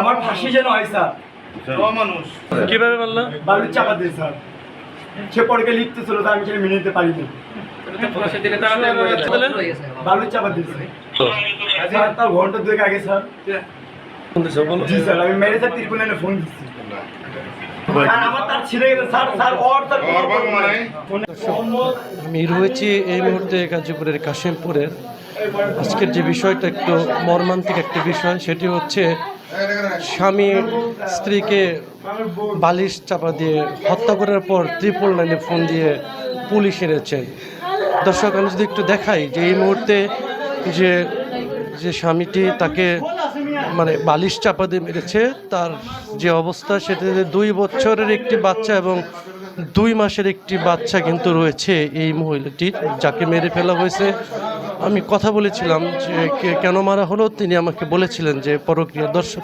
আমার ফাঁসি যেন হয় স্যার। মানুষ কিভাবে বললো? বালুর চাপা দিয়ে স্যার। সে পরকে লিখতে ছিল আমি সেটা মেনে নিতে পারিনি। বালুর চাপা দিয়েছে স্যার, তার ঘন্টা দুয়েক আগে স্যার। জি স্যার, আমি মেরে স্যার ত্রিপুরানে ফোন দিচ্ছি। আমার তার ছিঁড়ে গেছে স্যার। স্যার ওর তার আমি রয়েছি এই মুহূর্তে গাজীপুরের কাশিমপুরের। আজকের যে বিষয়টা একটু মর্মান্তিক একটা বিষয়, সেটি হচ্ছে স্বামী স্ত্রীকে বালিশ চাপা দিয়ে হত্যা করার পর 999 ফোন দিয়ে পুলিশ এনেছেন। দর্শক, আমি যদি একটু দেখাই যে এই মুহূর্তে যে যে স্বামীটি তাকে মানে বালিশ চাপা দিয়ে মেরেছে, তার যে অবস্থা সেটাতে 2 বছরের একটি বাচ্চা এবং 2 মাসের একটি বাচ্চা কিন্তু রয়েছে এই মহিলাটির, যাকে মেরে ফেলা হয়েছে। আমি কথা বলেছিলাম যে কেন মারা হলো, তিনি আমাকে বলেছিলেন যে পরক্রিয়া। দর্শক।